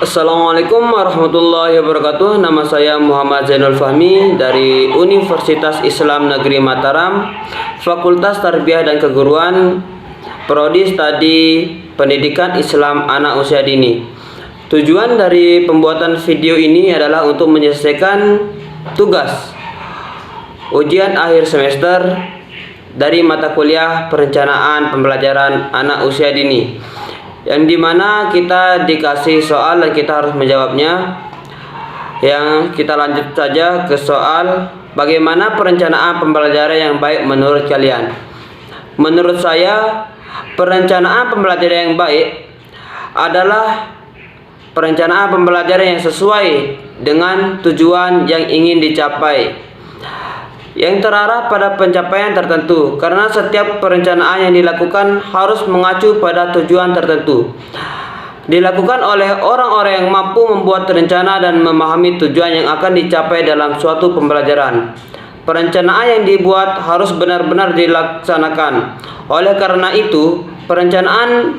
Assalamualaikum warahmatullahi wabarakatuh. Nama saya Muhammad Zainul Fahmi dari Universitas Islam Negeri Mataram, Fakultas Tarbiyah dan Keguruan, Prodi Studi Pendidikan Islam Anak Usia Dini. Tujuan dari pembuatan video ini adalah untuk menyelesaikan tugas ujian akhir semester dari mata kuliah Perencanaan Pembelajaran Anak Usia Dini, yang dimana kita dikasih soal dan kita harus menjawabnya. Yang kita lanjut saja ke soal, bagaimana perencanaan pembelajaran yang baik menurut kalian? Menurut saya, perencanaan pembelajaran yang baik adalah perencanaan pembelajaran yang sesuai dengan tujuan yang ingin dicapai, yang terarah pada pencapaian tertentu, karena setiap perencanaan yang dilakukan harus mengacu pada tujuan tertentu, dilakukan oleh orang-orang yang mampu membuat rencana dan memahami tujuan yang akan dicapai dalam suatu pembelajaran. Perencanaan yang dibuat harus benar-benar dilaksanakan. Oleh karena itu, perencanaan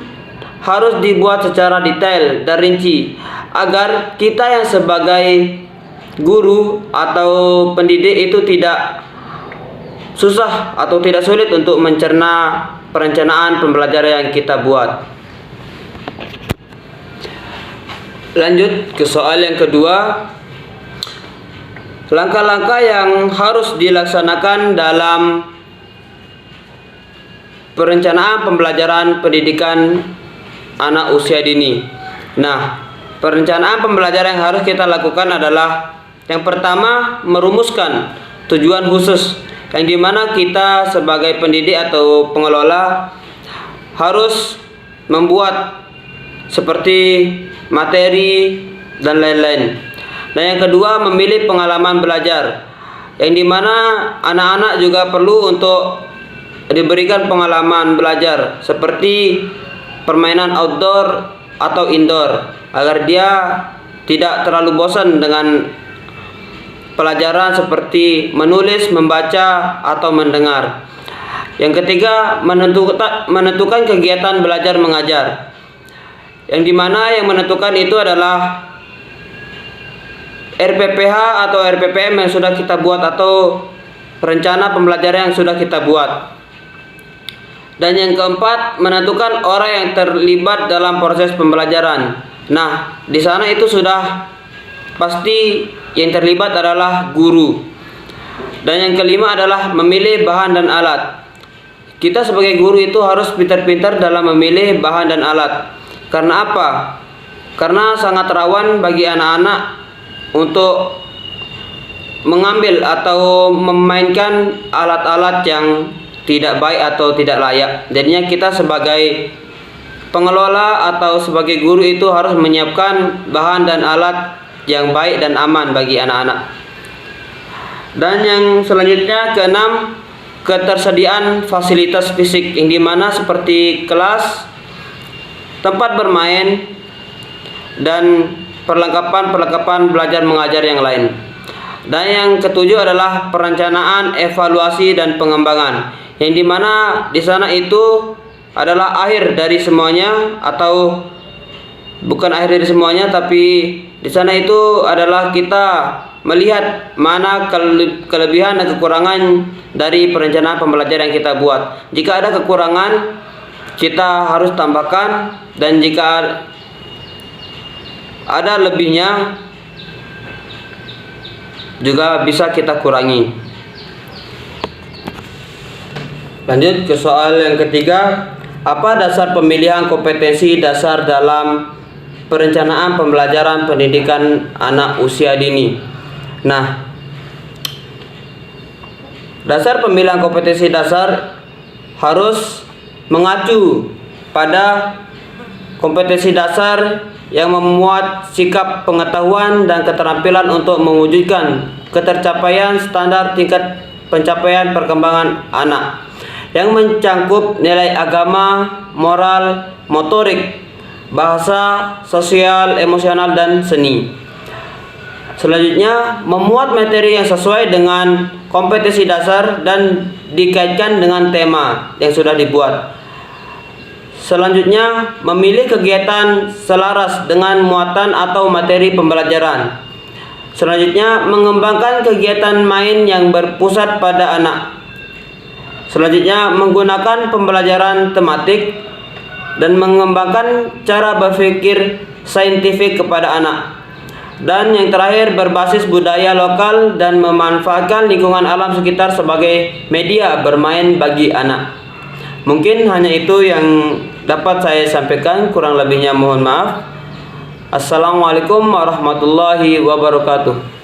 harus dibuat secara detail dan rinci agar kita yang sebagai guru atau pendidik itu tidak susah atau tidak sulit untuk mencerna perencanaan pembelajaran yang kita buat. Lanjut ke soal yang kedua. Langkah-langkah yang harus dilaksanakan dalam perencanaan pembelajaran pendidikan anak usia dini. Nah, perencanaan pembelajaran yang harus kita lakukan adalah yang pertama, merumuskan tujuan khusus, yang dimana kita sebagai pendidik atau pengelola harus membuat seperti materi dan lain-lain. Dan yang kedua, memilih pengalaman belajar, yang dimana anak-anak juga perlu untuk diberikan pengalaman belajar seperti permainan outdoor atau indoor, agar dia tidak terlalu bosan dengan pelajaran seperti menulis, membaca, atau mendengar. Yang ketiga, menentukan kegiatan belajar mengajar, yang dimana yang menentukan itu adalah RPPH atau RPPM yang sudah kita buat, atau rencana pembelajaran yang sudah kita buat. Dan yang keempat, menentukan orang yang terlibat dalam proses pembelajaran. Nah, di sana itu sudah pasti yang terlibat adalah guru. Dan yang kelima adalah memilih bahan dan alat. Kita sebagai guru itu harus pintar-pintar dalam memilih bahan dan alat. Karena apa? Karena sangat rawan bagi anak-anak untuk mengambil atau memainkan alat-alat yang tidak baik atau tidak layak. Jadinya kita sebagai pengelola atau sebagai guru itu harus menyiapkan bahan dan alat yang baik dan aman bagi anak-anak. Dan yang selanjutnya, keenam, ketersediaan fasilitas fisik, yang dimana seperti kelas, tempat bermain, dan perlengkapan belajar mengajar yang lain. Dan yang ketujuh adalah perencanaan, evaluasi, dan pengembangan, yang dimana di sana itu adalah akhir dari semuanya, atau bukan akhir dari semuanya, tapi di sana itu adalah kita melihat mana kelebihan dan kekurangan dari perencanaan pembelajaran yang kita buat. Jika ada kekurangan, kita harus tambahkan, dan jika ada lebihnya juga bisa kita kurangi. Lanjut ke soal yang ketiga. Apa dasar pemilihan kompetensi dasar dalam perencanaan pembelajaran pendidikan anak usia dini? Nah, dasar pemilihan kompetensi dasar harus mengacu pada kompetensi dasar yang memuat sikap pengetahuan dan keterampilan untuk mewujudkan ketercapaian standar tingkat pencapaian perkembangan anak, yang mencangkup nilai agama, moral, motorik, bahasa, sosial, emosional, dan seni. Selanjutnya, memuat materi yang sesuai dengan kompetensi dasar dan dikaitkan dengan tema yang sudah dibuat. Selanjutnya, memilih kegiatan selaras dengan muatan atau materi pembelajaran. Selanjutnya, mengembangkan kegiatan main yang berpusat pada anak. Selanjutnya, menggunakan pembelajaran tematik dan mengembangkan cara berpikir saintifik kepada anak. Dan yang terakhir, berbasis budaya lokal dan memanfaatkan lingkungan alam sekitar sebagai media bermain bagi anak. Mungkin hanya itu yang dapat saya sampaikan, kurang lebihnya mohon maaf. Assalamualaikum warahmatullahi wabarakatuh.